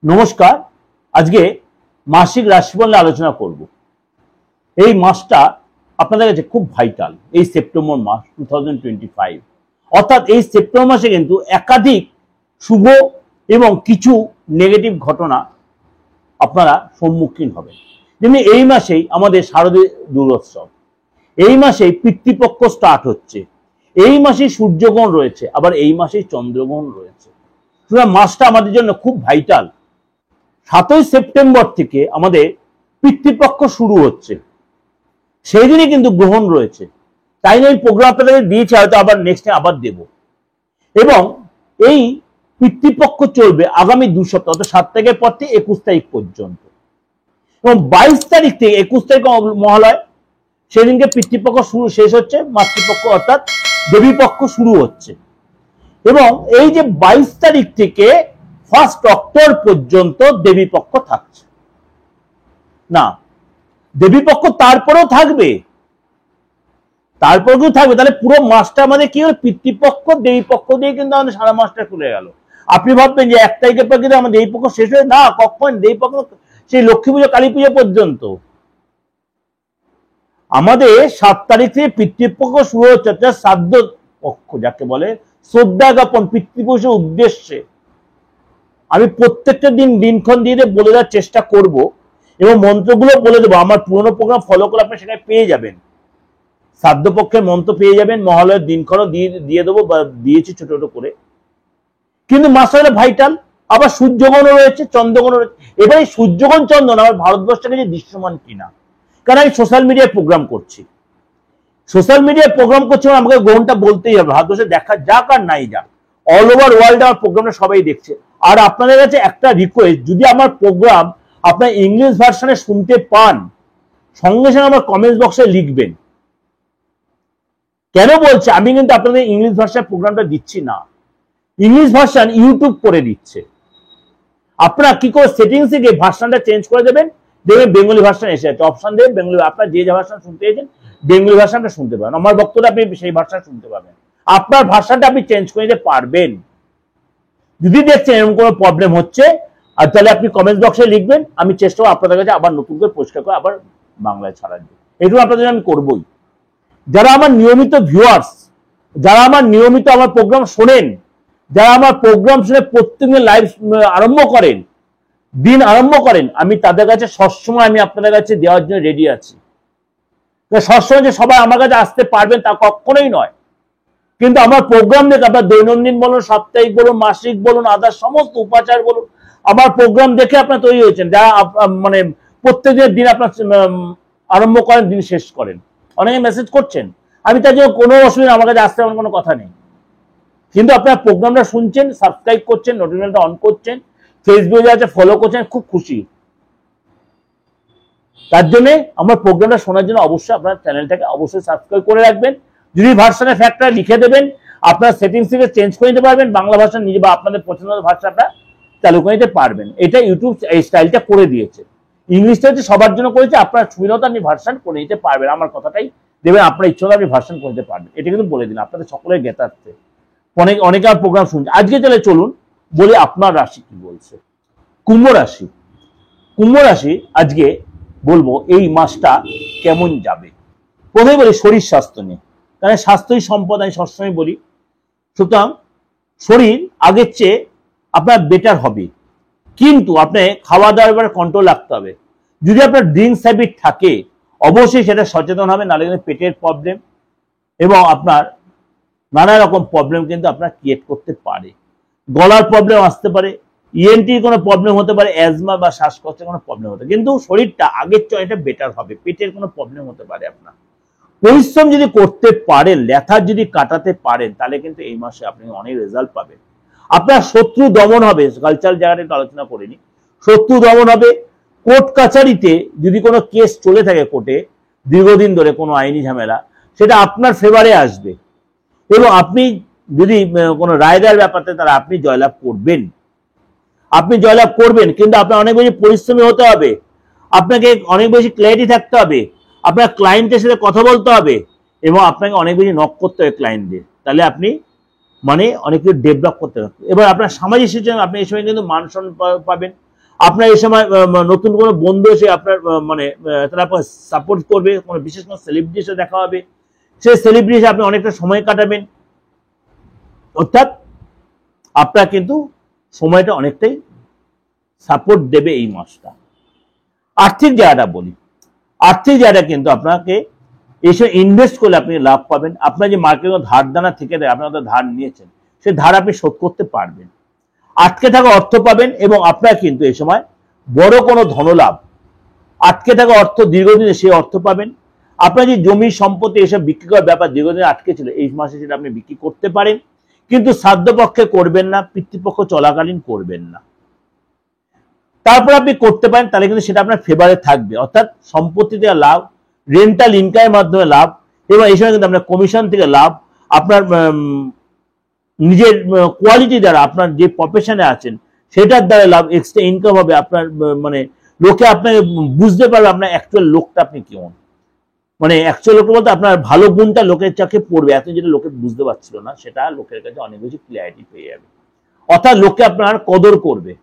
নমস্কার। আজকে মাসিক রাশিফল নিয়ে আলোচনা করব। এই মাসটা আপনাদের কাছে খুব ভাইটাল। এই সেপ্টেম্বর মাস 2025, অর্থাৎ এই সেপ্টেম্বর মাসে কিন্তু একাধিক শুভ এবং কিছু নেগেটিভ ঘটনা আপনারা সম্মুখীন হবেন। যেমনি এই মাসেই আমাদের শারদীয় দুর্গোৎসব, এই মাসেই পিতৃপক্ষ স্টার্ট হচ্ছে, এই মাসেই সূর্যগ্রহণ রয়েছে, আবার এই মাসেই চন্দ্রগ্রহণ রয়েছে। সুতরাং মাসটা আমাদের জন্য খুব ভাইটাল। 7ই সেপ্টেম্বর থেকে আমাদের পিতৃপক্ষ শুরু হচ্ছে, সেই দিনই কিন্তু গ্রহণ রয়েছে। তাই না এই প্রোগ্রাম আপনাদের দিয়েছে, হয়তো আবার নেক্সট টাইম আবার দেব। এবং এই পিতৃপক্ষ চলবে আগামী 2 সপ্তাহ, অর্থাৎ 7 তারিখের পর থেকে 21 তারিখ পর্যন্ত। এবং 22 তারিখ থেকে 21 তারিখ মহালয়, সেদিনকে পিতৃপক্ষ শুরু শেষ হচ্ছে, মাতৃপক্ষ অর্থাৎ দেবীপক্ষ শুরু হচ্ছে। এবং এই যে 22 তারিখ থেকে 1 অক্টোবর পর্যন্ত দেবীপক্ষ থাকছে না, দেবীপক্ষ তারপরেও থাকবে, তাহলে পুরো মাসটা আমাদের কি হলো, পিতৃপক্ষ দেবীপক্ষ দিয়ে কিন্তু আমাদের সারা মাসটা খুলে গেল। আপনি ভাববেন যে 1 তারিখের পর কিন্তু আমাদের দেবীপক্ষ শেষ হয়ে, না, কখন দেবীপক্ষ সেই লক্ষ্মী পুজো কালী পুজো পর্যন্ত। আমাদের 7 তারিখ থেকে পিতৃপক্ষ শুরু হচ্ছে, শ্রাদ্ধ পক্ষ যাকে বলে, শ্রদ্ধা জ্ঞাপন পিতৃপুরুষের উদ্দেশ্যে। আমি প্রত্যেকটা দিনক্ষণ দিয়ে বলে দেওয়ার চেষ্টা করব এবং মন্ত্রগুলো বলে দেবো। আমার পুরোনো প্রোগ্রাম ফলো করে আপনি সেখানে পেয়ে যাবেন, শ্রাদ্ধ পক্ষের মন্ত্র পেয়ে যাবেন, মহালয়ের দিনক্ষণও দিয়ে দেবো, বা দিয়েছি ছোট ছোট করে। কিন্তু মাসটা ভাইটাল, আবার সূর্যগ্রহণ রয়েছে, চন্দ্রগ্রহণ রয়েছে। এবার এই সূর্যগ্রহণ চন্দ্রগ্রহণ আমার ভারতবর্ষের কাছে দৃশ্যমান কিনা, কারণ আমি সোশ্যাল মিডিয়ায় প্রোগ্রাম করছি, আমাকে গ্রহণটা বলতেই হবে। ভারতবর্ষে দেখা যাক আর নাই যাক, অল ওভার ওয়ার্ল্ডে আমার প্রোগ্রামটা সবাই দেখছে। আর আপনাদের কাছে একটা রিকোয়েস্ট, যদি আমার প্রোগ্রাম আপনার ইংলিশ ভার্সনে শুনতে পান, সঙ্গে সঙ্গে আমার কমেন্টস বক্সে লিখবেন। কেন বলছে, আমি কিন্তু আপনাদের ইংলিশ ভার্সনে প্রোগ্রামটা দিচ্ছি না, ইংলিশ ভার্সন ইউটিউব করে দিচ্ছে। আপনারা কি করে সেটিংসে গিয়ে ভার্সনটা চেঞ্জ করে দেবেন, দেখবেন বেঙ্গলি ভার্সন এসে যাচ্ছে, অপশন দেবেন বেঙ্গলি। আপনার যে ভার্সন শুনতে চাইছেন বেঙ্গলি ভার্সনটা শুনতে পাবেন, আমার বক্তব্য আপনি সেই ভার্সন শুনতে পাবেন। আপনার ভার্সনটা আপনি চেঞ্জ করে নিতে পারবেন। যদি দেখছেন এরকম কোনো প্রবলেম হচ্ছে, আর তাহলে আপনি কমেন্ট বক্সে লিখবেন, আমি চেষ্টা করব আপনাদের কাছে আবার নতুন করে পরিষ্কার করে আবার বাংলায় ছাড়ার জন্য। এটুকু আপনাদের আমি করবই। যারা আমার নিয়মিত ভিউয়ার্স, যারা আমার নিয়মিত আমার প্রোগ্রাম শোনেন, যারা আমার প্রোগ্রাম শুনে প্রত্যেকদিন লাইভ আরম্ভ করেন, দিন আরম্ভ করেন, আমি তাদের কাছে সবসময় আমি আপনাদের কাছে দেওয়ার জন্য রেডি আছি। সবসময় যে সবাই আমার কাছে আসতে পারবেন তা কখনোই নয়, কিন্তু আমার প্রোগ্রাম দেখে আপনার দৈনন্দিন বলুন, সাপ্তাহিক বলুন, মাসিক বলুন, আদার সমস্ত উপাচার বলুন, আমার প্রোগ্রাম দেখে আপনার তৈরি হয়েছেন, যারা মানে প্রত্যেকদিনের দিন আপনার আরম্ভ করেন, দিন শেষ করেন। অনেকে মেসেজ করছেন, আমি তার জন্য কোনো অসুবিধা, আমার কাছে আসতে আমার কোনো কথা নেই। কিন্তু আপনার প্রোগ্রামটা শুনছেন, সাবস্ক্রাইব করছেন, নোটিফিকেশনটা অন করছেন, ফেসবুকে আছে ফলো করছেন, খুব খুশি। তার জন্য আমার প্রোগ্রামটা শোনার জন্য অবশ্যই আপনার চ্যানেলটাকে অবশ্যই সাবস্ক্রাইব করে রাখবেন। যদি ভার্সনের ফ্যাক্টর লিখে দেবেন, আপনার সেটিংস থেকে চেঞ্জ করে নিতে পারবেন, বাংলা ভাষা নিজে বা আপনাদের পছন্দের ভাষাটা চালু করে নিতে পারবেন। এটা ইউটিউব এই স্টাইলটা করে দিয়েছে। ইংলিশটা হচ্ছে সবার জন্য করেছে, আপনার সুবিধাটা আপনি ভার্সন করে নিতে পারবেন। আমার কথাটাই দেবেন, আপনার ইচ্ছা হলে আপনি ভার্সন করে নিতে পারবেন। এটা কিন্তু বলে দিন আপনাদের সকলের জ্ঞাতার্থে। অনেকে আর প্রোগ্রাম শুনছে। আজকে তাহলে চলুন বলি আপনার রাশি কি বলছে। কুম্ভ রাশি। কুম্ভ রাশি আজকে বলবো এই মাসটা কেমন যাবে। প্রথমে বলি শরীর স্বাস্থ্য নিয়ে, কারণ স্বাস্থ্যই সম্পদ, আমি সবসময় বলি। সুতরাং শরীর আগের চেয়ে আপনার বেটার হবে, কিন্তু আপনি খাওয়া দাওয়ার কন্ট্রোল রাখতে হবে। যদি আপনার ড্রিঙ্কস হ্যাবিট থাকে, অবশ্যই সেটা সচেতন হবে, নাহলে কিন্তু পেটের প্রবলেম এবং আপনার নানা রকম প্রবলেম কিন্তু আপনার ক্রিয়েট করতে পারে। গলার প্রবলেম আসতে পারে, ইএনটির কোনো প্রবলেম হতে পারে, অ্যাজমা বা শ্বাসকষ্টের কোনো প্রবলেম হতে, কিন্তু শরীরটা আগের চেয়ে এটা বেটার হবে। পেটের কোনো প্রবলেম হতে পারে আপনার। পরিশ্রম যদি করতে পারেন, লেথা যদি কাটাতে পারেন, তাহলে কিন্তু এই মাসে আপনি অনেক রেজাল্ট পাবেন। আপনার শত্রু দমন হবে, কালচারাল জায়গাটা একটু আলোচনা করিনি। শত্রু দমন হবে। কোর্ট কাছারিতে যদি কোনো কেস চলে থাকে কোর্টে দীর্ঘদিন ধরে কোনো আইনি ঝামেলা, সেটা আপনার ফেভারে আসবে এবং আপনি যদি কোনো রায় দেওয়ার ব্যাপারটা, তারা আপনি জয়লাভ করবেন। কিন্তু আপনার অনেক বেশি পরিশ্রমী হতে হবে, আপনাকে অনেক বেশি ক্ল্যারিটি থাকতে হবে, আপনার ক্লায়েন্টের সাথে কথা বলতে হবে এবং আপনাকে অনেক বেশি নক করতে হবে ক্লায়েন্টদের, তাহলে আপনি মানে অনেক কিছু ডেভেলপ করতে হবে। এবার আপনার সামাজিক সিচুয়েশন, আপনি এই সময় কিন্তু মান সম্মান পাবেন, আপনার এই সময় নতুন কোনো বন্ধু এসে আপনার মানে তারা সাপোর্ট করবে, কোনো বিশেষ কোনো সেলিব্রিটি এসে দেখা হবে, সেই সেলিব্রিটি এসে আপনি অনেকটা সময় কাটাবেন। অর্থাৎ আপনার কিন্তু সময়টা অনেকটাই সাপোর্ট দেবে এই মাসটা। আর্থিক জায়গাটা বলি, আর্থিক জায়গাটা কিন্তু আপনাকে এইসব ইনভেস্ট করলে আপনি লাভ পাবেন। আপনার যে মার্কেটে ধার দানা থেকে দেয়, আপনি ধার নিয়েছেন, সেই ধার আপনি শোধ করতে পারবেন, আটকে থাকা অর্থ পাবেন এবং আপনার কিন্তু এই সময় বড় কোনো ধনলাভ, আটকে থাকা অর্থ দীর্ঘদিনে সেই অর্থ পাবেন। আপনার যে জমি সম্পত্তি এসব বিক্রি করার ব্যাপার দীর্ঘদিন আটকে ছিল, এই মাসে সেটা আপনি বিক্রি করতে পারেন, কিন্তু সাধ্য পক্ষে করবেন না, পিতৃপক্ষ চলাকালীন করবেন না। তারপর আপনি করতে পারেন, তাহলে কিন্তু সেটা আপনার ফেভারে থাকবে। অর্থাৎ সম্পত্তি থেকে লাভ, রেন্টাল ইনকামের মাধ্যমে লাভ, এবং এই সময় কিন্তু আপনার কমিশন থেকে লাভ, আপনার নিজের কোয়ালিটি দ্বারা, আপনার যে প্রফেশনে আছেন সেটার দ্বারা লাভ, এক্সট্রা ইনকাম হবে। আপনার মানে লোকে আপনাকে বুঝতে পারবে আপনার অ্যাকচুয়াল লোকটা আপনি কেমন, মানে অ্যাকচুয়াল লোকটা বলতে আপনার ভালো গুণটা লোকের চোখে পড়বে। এত যেটা লোকে বুঝতে পারছিল না, সেটা লোকের কাছে অনেক বেশি ক্লিয়ারিটি পেয়ে যাবে। অর্থাৎ লোকে আপনার কদর করবে,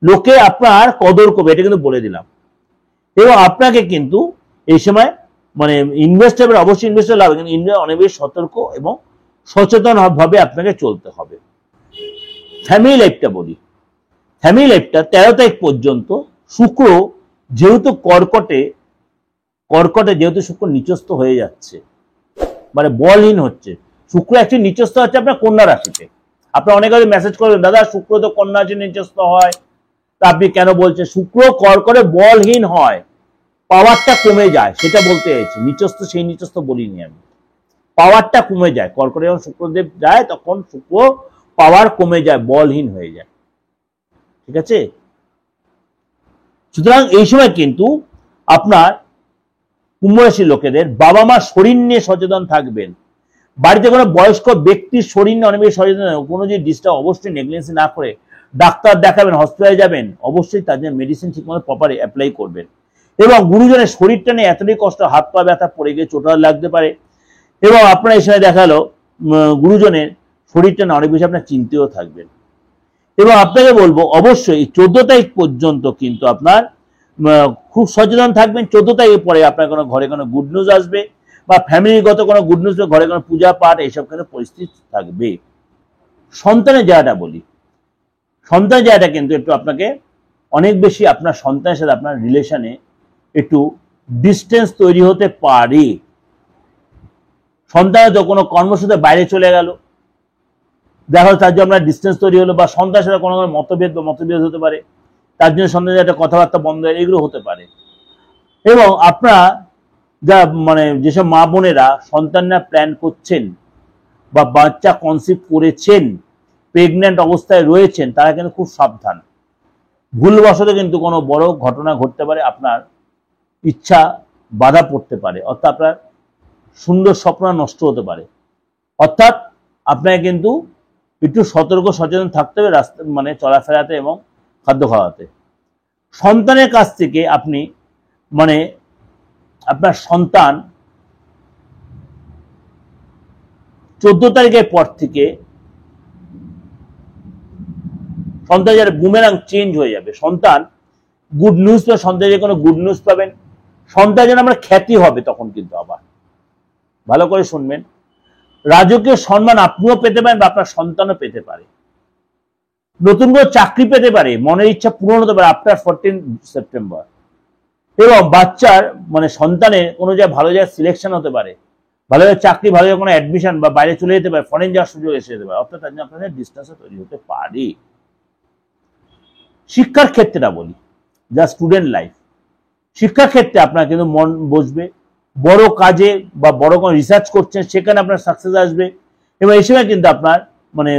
লোকে আপনার কদর করবে, এটা কিন্তু বলে দিলাম। এবং আপনাকে কিন্তু এই সময় মানে ইনভেস্টার, অবশ্যই ইনভেস্টার লাভ, কিন্তু ইনভেস্টার অনেক বেশি সতর্ক এবং সচেতন ভাবে আপনাকে চলতে হবে। ফ্যামিলি লাইফটা বলি, ফ্যামিলি লাইফটা 13 তারিখ পর্যন্ত শুক্র যেহেতু কর্কটে যেহেতু শুক্র নিচস্থ হয়ে যাচ্ছে, মানে বলহীন হচ্ছে, শুক্র একটি নিচস্থ হচ্ছে আপনার কন্যা রাশিতে। আপনার অনেকে মেসেজ করবেন, দাদা শুক্র তো কন্যা রাশি নিচস্থ হয়, তা আপনি কেন বলছেন? শুক্র কর্কটে বলহীন হয়, পাওয়ারটা কমে যায়, সেটা বলতে চাইছি। নিচস্থ সেই নিচস্থ বলিনি আমি, পাওয়ারটা কমে যায়। কর্কটে যখন শুক্রদেব যায় তখন শুক্র পাওয়ার কমে যায়, বলহীন হয়ে যায়, ঠিক আছে? সুতরাং এই সময় কিন্তু আপনার কুম্ভ রাশির লোকেদের বাবা মা শরীর নিয়ে সচেতন থাকবেন। বাড়িতে কোনো বয়স্ক ব্যক্তির শরীর নিয়ে অনেক বেশি সচেতন, কোনো যে ডিস্টার্ব অবশ্যই নেগলিজেন্সি না করে ডাক্তার দেখাবেন, হসপিটালে যাবেন, অবশ্যই তার জন্য মেডিসিন ঠিকমতো প্রপারে অ্যাপ্লাই করবেন। এবং গুরুজনের শরীরটা নিয়ে এতটাই কষ্ট, হাত পা ব্যথা, পড়ে গিয়ে চোট লাগতে পারে, এবং আপনার এই সময় দেখালো গুরুজনের শরীরটা না অনেক বেশি আপনার চিন্তিত থাকবেন। এবং আপনাকে বলবো অবশ্যই 14 তারিখ পর্যন্ত কিন্তু আপনার খুব সচেতন থাকবেন। 14 তারিখের পরে আপনার কোনো ঘরে কোনো গুড নিউজ আসবে, বা ফ্যামিলিগত কোনো গুড নিউজ, ঘরে কোনো পূজা পাঠ, এইসব কিন্তু পরিস্থিতি থাকবে। সন্তানের জায়গাটা বলি, সন্তানের জায়গাটা কিন্তু একটু আপনাকে অনেক বেশি আপনার সন্তানের সাথে আপনার রিলেশনে একটু ডিস্টেন্স তৈরি হতে পারে। সন্তানের তো কোনো কর্মসূত্রে বাইরে চলে গেল, দেখা হলো তার জন্য আপনার ডিস্টেন্স তৈরি হলো, বা সন্তানের সাথে কোনো মতভেদ হতে পারে, তার জন্য সন্তানের একটা কথাবার্তা বন্ধ হয়, এগুলো হতে পারে। এবং আপনার যা মানে যেসব মা বোনেরা সন্তানরা প্ল্যান করছেন বা বাচ্চা কনসিভ করেছেন, প্রেগন্যান্ট অবস্থায় রয়েছেন, তারা কিন্তু খুব সাবধান। ভুলবশত কিন্তু কোনো বড় ঘটনা ঘটতে পারে, আপনার ইচ্ছা বাধা পড়তে পারে, অর্থাৎ আপনার সুন্দর স্বপ্ন নষ্ট হতে পারে। অর্থাৎ আপনাকে কিন্তু একটু সতর্ক সচেতন থাকতে হবে রাস্তা মানে চলাফেরাতে এবং খাদ্য খাওয়াতে। সন্তানের কাছ থেকে আপনি মানে আপনার সন্তান 14 তারিখের পর থেকে সন্তান যারা বুমেরাং চেঞ্জ হয়ে যাবে, সন্তান গুড নিউজ পাবে, সন্তানের কোনো গুড নিউজ পাবেন, সন্তান যেন আমরা খ্যাতি হবে। তখন কিন্তু আবার ভালো করে শুনবেন, রাজকীয় সম্মান আপনিও পেতে পারেন বা আপনার সন্তানও পেতে পারে, নতুন করে চাকরি পেতে পারে, মনের ইচ্ছা পূরণ হতে পারে আফটার 14 সেপ্টেম্বর। এবং বাচ্চার মানে সন্তানের কোনো জায়গায় ভালো জায়গায় সিলেকশন হতে পারে, ভালো জায়গায় চাকরি, ভালো জায়গায় কোনো অ্যাডমিশন, বা বাইরে চলে যেতে পারে, ফরেন যাওয়ার সুযোগ এসে যেতে পারে। অর্থাৎ তার জন্য আপনাদের ডিস্টেন্সও তৈরি হতে পারে। শিক্ষার ক্ষেত্রেটা বলি, যা স্টুডেন্ট লাইফ, শিক্ষার ক্ষেত্রে আপনার কিন্তু মন বসবে, বড় কাজে বা বড় কোনো রিসার্চ করছেন সেখানে আপনার সাকসেস আসবে। এবং এই সময় কিন্তু আপনার মানে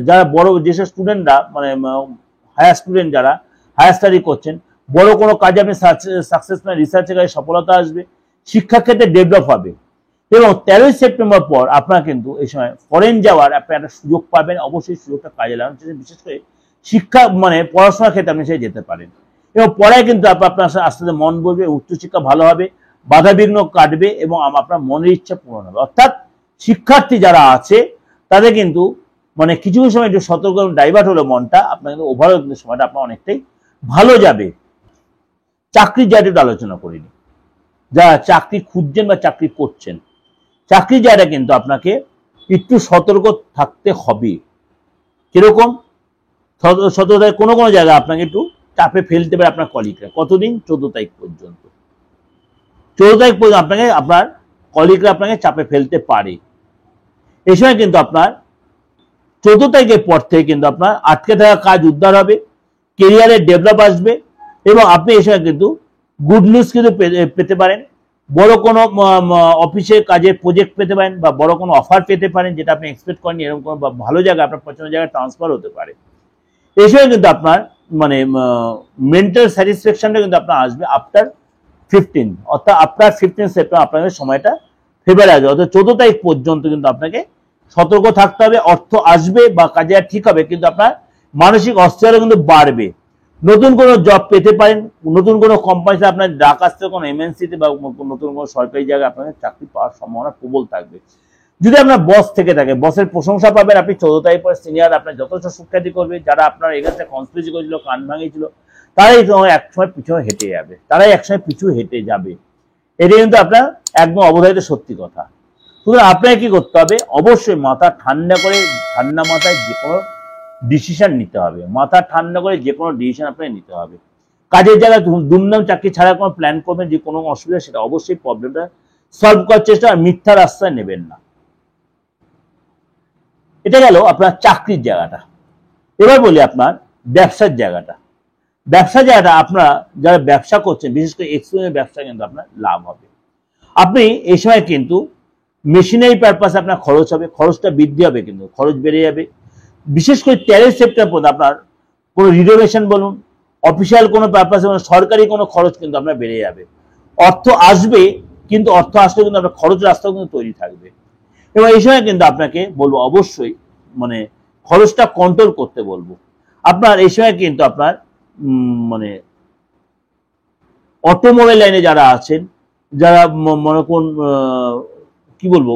যারা বড় যেসব স্টুডেন্টরা মানে হায়ার স্টুডেন্ট যারা হায়ার স্টাডি করছেন, বড় কোনো কাজে আপনি সাকসেস মানে রিসার্চের কাজে সফলতা আসবে, শিক্ষাক্ষেত্রে ডেভেলপ হবে। এবং 13 সেপ্টেম্বর পর আপনার কিন্তু এই সময় ফরেন যাওয়ার আপনি একটা সুযোগ পাবেন, অবশ্যই সুযোগটা কাজে লাগানো, বিশেষ করে শিক্ষা মানে পড়াশোনার ক্ষেত্রে আপনি সে যেতে পারেন। এবং পড়ায় কিন্তু আপনার আস্তে আস্তে মন বসবে, উচ্চশিক্ষা ভালো হবে, বাধা বিঘ্ন কাটবে এবং আপনার মনের ইচ্ছা পূরণ হবে। অর্থাৎ শিক্ষার্থী যারা আছে তাদের কিন্তু মানে কিছু সময় একটু সতর্ক ডাইভার্ট হলো মনটা, আপনার কিন্তু ওভারঅল কিন্তু সময়টা আপনার অনেকটাই ভালো যাবে। চাকরির জায়গাটা আলোচনা করিনি। যারা চাকরি খুঁজছেন বা চাকরি করছেন, চাকরির জায়গাটা কিন্তু আপনাকে একটু সতর্ক থাকতে হবে। কিরকম সতর্ক? কোনো কোনো জায়গায় আপনাকে একটু চাপে ফেলতে পারে আপনার কলিগরা। কতদিন? 14 তারিখ পর্যন্ত। 14 তারিখ পর্যন্ত আপনাকে আপনার কলিগরা আপনাকে চাপে ফেলতে পারে। এই সময় কিন্তু আপনার 14 তারিখের পর থেকে কিন্তু আপনার আটকে থাকা কাজ উদ্ধার হবে, কেরিয়ারের ডেভেলপ আসবে এবং আপনি এই সময় কিন্তু গুড নিউজ কিন্তু পেতে পারেন। বড় কোনো অফিসের কাজের প্রজেক্ট পেতে পারেন বা বড় কোনো অফার পেতে পারেন যেটা আপনি এক্সপেক্ট করেন, এরকম কোনো ভালো জায়গায় আপনার পছন্দের জায়গায় ট্রান্সফার হতে পারে। এই সময় কিন্তু আপনার মানে মেন্টাল স্যাটিসফ্যাকশনটা কিন্তু আপনার আসবে আফটার 15, অর্থাৎ আফটার 15 সেপ্টেম্বর আপনাদের সময়টা ফেভারে আসবে। অর্থাৎ 14 তারিখ পর্যন্ত কিন্তু আপনাকে সতর্ক থাকতে হবে। অর্থ আসবে বা কাজে ঠিক হবে, কিন্তু আপনার মানসিক অস্থিরতা কিন্তু বাড়বে। নতুন কোনো জব পেতে পারেন, নতুন কোনো কোম্পানিতে আপনার ডাক আসতে, কোনো এমএনসিতে বা নতুন কোনো সরকারি জায়গায় আপনাদের চাকরি পাওয়ার সম্ভাবনা প্রবল থাকবে। যদি আপনার বস থেকে থাকে, বসের প্রশংসা পাবেন আপনি 14 তারিখ পরে। সিনিয়র আপনার যথেষ্ট সুখ্যাতি করবে। যারা আপনার এগেন্সে কনস্পিরেসি করেছিল, কান ভাঙিয়েছিল, তারাই একসময় পিছু হেঁটে যাবে, তারাই একসময় পিছু হেঁটে যাবে। এটা কিন্তু আপনার একদম অবধারিত সত্যি কথা। সুতরাং আপনাকে কি করতে হবে? অবশ্যই মাথা ঠান্ডা করে, ঠান্ডা মাথায় যে কোনো ডিসিশন নিতে হবে। মাথা ঠান্ডা করে যে কোনো ডিসিশন আপনাকে নিতে হবে। কাজের জায়গায় দুমদাম চাকরি ছাড়া কোনো প্ল্যান করবেন, যে কোনো অসুবিধা, সেটা অবশ্যই প্রবলেমটা সলভ করার চেষ্টা, আর মিথ্যার আশ্রয় নেবেন না। এটা গেল আপনার চাকরির জায়গাটা। এবার বলি আপনার ব্যবসার জায়গাটা। ব্যবসার জায়গাটা আপনারা যারা ব্যবসা করছেন, বিশেষ করে এক্সপোর্টের ব্যবসা, কিন্তু আপনার লাভ হবে। আপনি এই সময় কিন্তু মেশিনারি পারপাসে আপনার খরচ হবে, খরচটা বৃদ্ধি হবে, কিন্তু খরচ বেড়ে যাবে। বিশেষ করে 13 সেপ্টেম্বর পর্যন্ত আপনার কোনো রিনোভেশন বলুন, অফিসিয়াল কোনো পারপাসে, মানে সরকারি কোনো খরচ কিন্তু আপনার বেড়ে যাবে। অর্থ আসবে, কিন্তু অর্থ আসলে কিন্তু আপনার খরচ রাস্তাও কিন্তু তৈরি থাকবে। এবং এই সময় কিন্তু আপনাকে বলবো অবশ্যই মানে খরচটা কন্ট্রোল করতে বলবো। আপনার এই সময় কিন্তু আপনার মানে অটোমোবাইল লাইনে যারা আছেন, যারা মনে করুন কি বলবো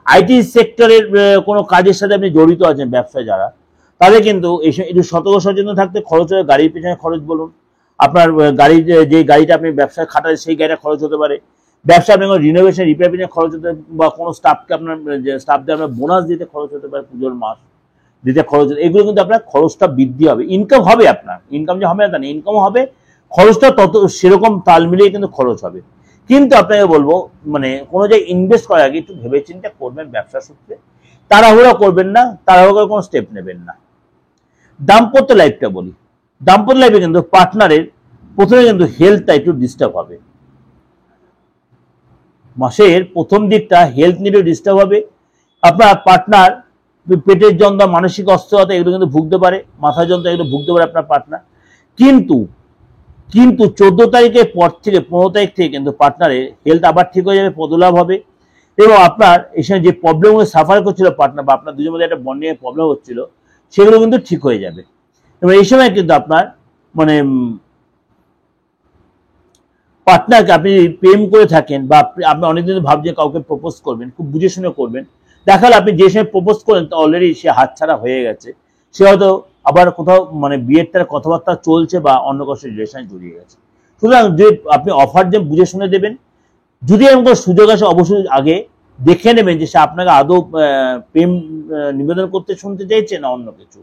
আইটি সেক্টরের কোনো কাজের সাথে আপনি জড়িত আছেন, ব্যবসায় যারা, তাদের কিন্তু এই সময় একটু সতর্ক সচেতন থাকতে। খরচ হয়, গাড়ির পেছনে খরচ বলুন, আপনার গাড়ি যে গাড়িটা আপনি ব্যবসায় খাটান সেই গাড়িটা খরচ হতে পারে। ব্যবসা আপনি রিনোভেশন রিপেয়ার পিছনে খরচ হতে, বা কোনো স্টাফকে আপনার স্টাফদের আপনার বোনাস দিতে খরচ হতে পারে, পুজোর মাস দিতে খরচ হতে। এগুলো কিন্তু আপনার খরচটা বৃদ্ধি হবে। ইনকাম হবে, আপনার ইনকাম যে হবে না তা না, ইনকামও হবে, খরচটা তত সেরকম তাল মিলিয়ে কিন্তু খরচ হবে। কিন্তু আপনাকে বলবো মানে কোনো জায়গায় ইনভেস্ট করার আগে একটু ভেবে চিন্তা করবেন ব্যবসা সূত্রে। তাড়াহুড়া করবেন না, তাড়াহুড়া করে কোনো স্টেপ নেবেন না। দাম্পত্য লাইফটা বলি। দাম্পত্য লাইফে কিন্তু পার্টনারের প্রথমে কিন্তু হেলথটা একটু ডিস্টার্ব হবে। মাসের প্রথম দিকটা হেলথ নিয়ে ডিস্টার্ব হবে। আপনার পার্টনার পেটের যন্ত্রণা, মানসিক অস্থিরতা এগুলো কিন্তু ভুগতে পারে, মাথা যন্ত্রণা এগুলো ভুগতে পারে আপনার পার্টনার। কিন্তু 14 তারিখের পর থেকে 15 তারিখ থেকে কিন্তু পার্টনারের হেলথ আবার ঠিক হয়ে যাবে, পদলাভ হবে। এবং আপনার এই সময় যে প্রবলেমগুলো সাফার করছিল পার্টনার, বা আপনার দুজনের মধ্যে একটা বন্ডিং এর প্রবলেম হচ্ছিল, সেগুলো কিন্তু ঠিক হয়ে যাবে। এবং এই সময় কিন্তু আপনার মানে পার্টনারকে আপনি প্রেম করে থাকেন, বা আপনি অনেকদিন ভাবছেন কাউকে প্রপোজ করবেন, খুব বুঝে শুনে করবেন। দেখাল আপনি যে সময় প্রপোজ করেন তা অলরেডি সে হাতছাড়া হয়ে গেছে, সে হয়তো আবার কোথাও মানে বিয়ের তার কথাবার্তা চলছে, বা অন্য কারোর রিলেশনে জড়িয়ে গেছে। সুতরাং যে আপনি অফার যে বুঝে শুনে দেবেন। যদি এমন কোনো সুযোগ আসে, অবশ্যই আগে দেখে নেবেন যে সে আপনাকে আদৌ প্রেম নিবেদন করতে শুনতে চাইছে না অন্য কিছু,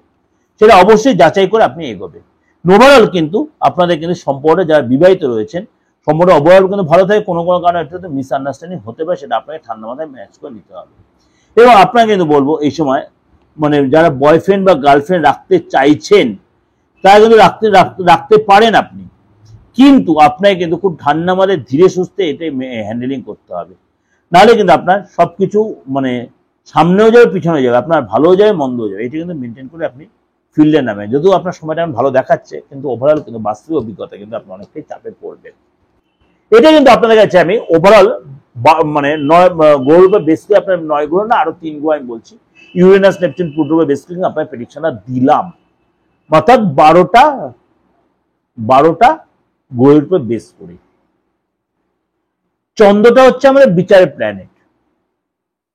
সেটা অবশ্যই যাচাই করে আপনি এগোবেন। ওভারঅল কিন্তু আপনাদের কিন্তু সম্পর্কে যারা বিবাহিত রয়েছেন, সম্পর্ক ওভারঅল কিন্তু ভালো থাকে। কোনো কোনো কারণে একটু মিসআন্ডারস্ট্যান্ডিং হতে পারে, সেটা আপনাকে ঠান্ডা মাথায় ম্যানেজ করে নিতে হবে। এবং আপনাকে কিন্তু বলবো এই সময় মানে যারা বয়ফ্রেন্ড বা গার্লফ্রেন্ড রাখতে চাইছেন, তারা কিন্তু রাখতে পারেন আপনি, কিন্তু আপনাকে কিন্তু খুব ঠান্ডা মাথায় ধীরে সুস্থে এটাই হ্যান্ডেলিং করতে হবে। নাহলে কিন্তু আপনার সবকিছু মানে সামনেও যাবে, পিছনে যাবে, আপনার ভালোও যাবে, মন্দও যাবে। এটা কিন্তু মেনটেন করে আপনি ফিল্ডে নামেন। যদিও আপনার সময়টা ভালো দেখাচ্ছে, কিন্তু ওভারঅল কিন্তু বাস্তবিক অভিজ্ঞতা কিন্তু আপনি অনেকটাই চাপে পড়বেন। এটা কিন্তু আপনাদের কাছে আমি ওভারঅল মানে 9 গ্রহের উপর বেস করে, আপনার 9 গ্রহ না, আরো 3 গ্রহ আমি বলছি, ইউরেনাস, নেপচুন, প্লুটোর উপর বেস করে আপনার প্রেডিকশনটা দিলাম। অর্থাৎ 12টা গ্রহের উপর বেস করে। চন্দ্রটা হচ্ছে আমাদের বিচারের প্ল্যানেট,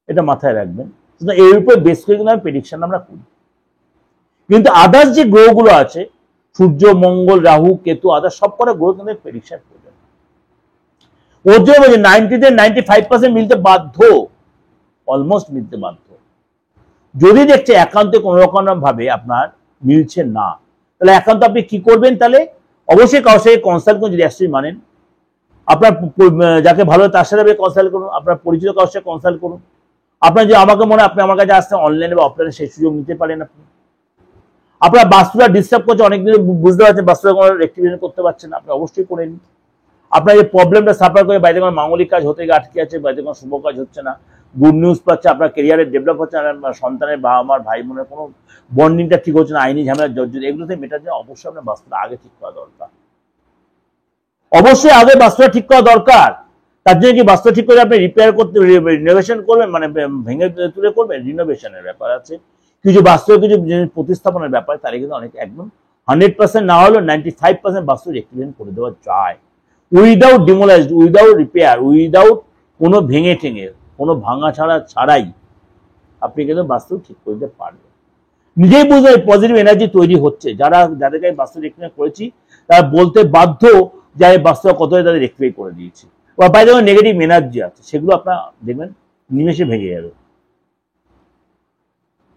এটা মাথায় রাখবেন। এর উপর বেস করে কিন্তু আমি প্রেডিকশন আমরা করি। কিন্তু আদার্স যে গ্রহগুলো আছে, সূর্য, মঙ্গল, রাহু, কেতু, আদার সব কটা গ্রহ কিন্তু প্রেডিকশন প্রয়োজন। ওর জন্য বলছি 95% মিলতে বাধ্য, অলমোস্ট মিলতে বাধ্য। যদি দেখছে একান্তে কোনো রকম ভাবে আপনার মিলছে না, তাহলে একান্ত আপনি কি করবেন? তাহলে অবশ্যই কারোর সাথে কনসাল্ট করুন, যদি অ্যাকচুয়ালি মানেন। আপনার যাকে ভালো তার সাথে কনসাল্ট করুন, আপনার পরিচিত কারোর সাথে কনসাল্ট করুন। আপনার যে আমাকে মনে হয় আপনি আমার কাছে আসতে অনলাইনে বা অফলাইনে সেই সুযোগ নিতে পারেন। আপনি আপনার বাস্তুটা ডিস্টার্ব করছে, অনেকদিন বুঝতে পারছেন বাস্তুটা কোনো রেক্টিফিকেশন করতে পারছেন না, আপনি অবশ্যই করে নিন। আপনার যে প্রবলেমটা সাফার করে বাড়িতে কোনো মাঙ্গলিক কাজ হতে গিয়ে আটকে আছে, বাড়িতে কোনো শুভ কাজ হচ্ছে না, গুড নিউজ পাচ্ছে, আপনার ক্যারিয়ারে ডেভেলপ হচ্ছে না, সন্তানের বাবা মার ভাই বোনের কোনো বন্ডিংটা ঠিক হচ্ছে না, আইনি ঝামেলা জর্জরিত, এগুলোতে মেটার জন্য অবশ্যই আপনার বাস্তুটা আগে ঠিক করা দরকার। অবশ্যই আগে বাস্তুটা ঠিক করা দরকার। তার জন্য কি বাস্তু ঠিক করে আপনি রিপেয়ার করতে রিনোভেশন করবেন, মানে ভেঙে তুলে করবেন, রিনোভেশনের ব্যাপার আছে, কিছু বাস্তু কিছু প্রতিস্থাপনের ব্যাপার, তারা কিন্তু অনেক একদম 100% না হলেও 95% বাস্তু রেক্টিফিকেশন করে দেওয়া যায়, উইদাউট ডিমোলাইজড, উইদাউট রিপেয়ার, উইদাউট কোনো ভেঙে ঠেঙে, কোনো ভাঙা ছাড়াই আপনি কিন্তু বাস্তু ঠিক করতে পারবেন। নিজেই বুঝবেন পজিটিভ এনার্জি তৈরি হচ্ছে। যাদেরকে আমি বাস্তু রেক্টিফাই করেছি তারা বলতে বাধ্য যে আমি বাস্তু কতটা তাদের রেক্টিফাই করে দিয়েছি। বা বাইরে যখন নেগেটিভ এনার্জি আছে সেগুলো আপনার দেখবেন নিমেষে ভেঙে যাবে।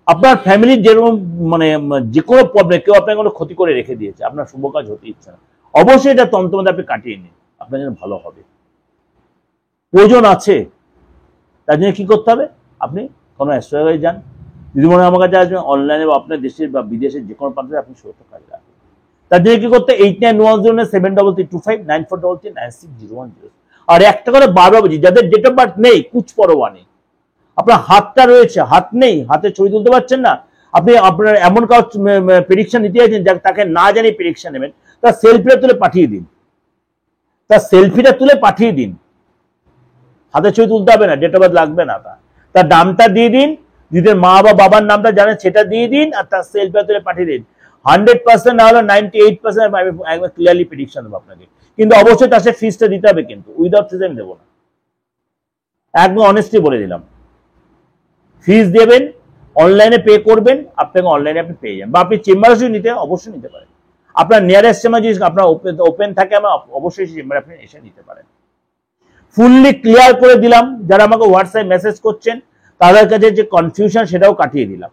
আপনার ফ্যামিলির যেরকম মানে যে কোনো প্রবলেম, কেউ আপনাকে কোনো ক্ষতি করে রেখে দিয়েছে, আপনার শুভ কাজ হতে ইচ্ছে না, অবশ্যই এটা তন্ত্রমধ্যে আপনি কাটিয়ে নিন, আপনার জন্য ভালো হবে। প্রয়োজন আছে, তার জন্য কি করতে হবে? আপনি কোনো অ্যাস্ট্রোলজারে যান, যদি মনে হয় আমার কাছে আসবেন, অনলাইনে বা আপনার দেশের বা বিদেশের যে কোনো প্রান্তে আপনি সুরক্ষা কাজে রাখবেন। তার জন্য কি করতে? 8910732594396010। আর একটা করে বারবার বলছি, যাদের ডেট অফ বার্থ নেই কুছ পরোয়া নেই, আপনার হাতটা রয়েছে, হাত নেই, হাতে ছবি তুলতে পারছেন না, আপনি আপনার এমন কারো প্রেডিকশন নিতে চাইছেন তাকে না জানিয়ে প্রেডিকশন নেবেন, তার সেলফিটা তুলে পাঠিয়ে দিন, তার সেলফিটা তুলে পাঠিয়ে দিন। হাতে ছবি তুলতে হবে না, ডেট অফ বার্থ লাগবে না, তার নামটা দিয়ে দিন, যদি মা বা বাবার নামটা জানেন সেটা দিয়ে দিন, আর তার সেলফিটা তুলে পাঠিয়ে দিন। 100% না হলে 98% একবার ক্লিয়ারলি প্রেডিকশন দেবো আপনাকে। কিন্তু অবশ্যই তার সাথে ফিসটা দিতে হবে, কিন্তু উইদাউট ফিস আমি দেবো না, একদম অনেস্টলি বলে দিলাম। ফিস দেবেন, অনলাইনে পে করবেন, আপনাকে অনলাইনে আপনি পেয়ে যাবেন, বা আপনি চেম্বারে নিতে অবশ্যই নিতে পারেন। আপনার নিয়ারেস্ট চেম্বার যদি আপনার ওপেন থাকে, আমরা অবশ্যই চেম্বারে আপনি এসে নিতে পারেন। ফুললি ক্লিয়ার করে দিলাম। যারা আমাকে হোয়াটসঅ্যাপ মেসেজ করছেন তাদের কাছে যে কনফিউশন সেটাও কাটিয়ে দিলাম।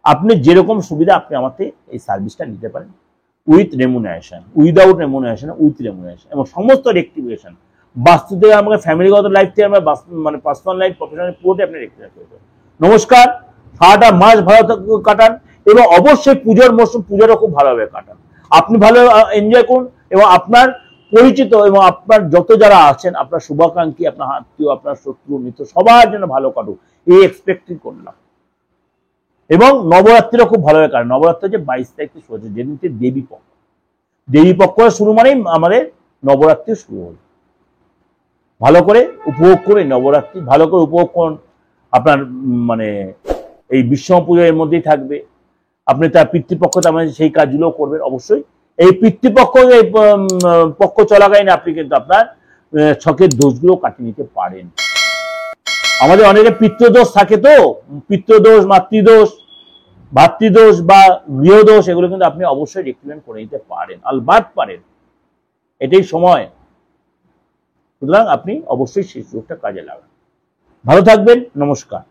আপনি যেরকম সুবিধা আপনি আমাকে এই সার্ভিসটা নিতে পারেন, with remuneration, without remuneration, with remuneration, এবং সমস্ত রেক্টিফিকেশন বাস্তু থেকে আমাকে ফ্যামিলিগত লাইফ থেকে আমরা মানে পার্সোনাল লাইফ, প্রফেশনাল পুরোটাই আপনি রেক্টিফাই করবেন। নমস্কার, সারাটা মাস ভালো কাটান, এবং অবশ্যই পুজোর মরশুম, পুজোরও খুব ভালোভাবে কাটান। আপনি ভালো এনজয় করুন, এবং আপনার পরিচিত এবং আপনার যত যারা আছেন, আপনার শুভাকাঙ্ক্ষী, আপনার আত্মীয়, আপনার শত্রু মিত্র, সবার জন্য ভালো কাটুক এই এক্সপেক্টিং করলাম। এবং নবরাত্রিরও খুব ভালোভাবে কাটে। নবরাত্রি হচ্ছে 22 তারিখ থেকে শুরু হচ্ছে, যেদিনকে দেবী পক্ষ, দেবী পক্ষ শুরু মানেই আমাদের নবরাত্রি শুরু হল। ভালো করে উপভোগ করে নবরাত্রি ভালো করে উপভোগ করুন। আপনার মানে এই বিশ্বকর্মা পুজো এর মধ্যেই থাকবে, আপনি তার পিতৃপক্ষ, তার মানে সেই কাজগুলো করবেন। অবশ্যই এই পিতৃপক্ষ পক্ষ চলাকালীন আপনি কিন্তু আপনার ছকের দোষগুলো কাটিয়ে নিতে পারেন। আমাদের অনেকে পিতৃদোষ থাকে, তো পিতৃদোষ, মাতৃদোষ, ভাতৃদোষ বা গৃহদোষ, এগুলো কিন্তু আপনি অবশ্যই রেক্টিফাই করে নিতে পারেন, আলবাত পারেন, এটাই সময়। সুতরাং আপনি অবশ্যই সেই সুযোগটা কাজে লাগান। ভালো থাকবেন, নমস্কার।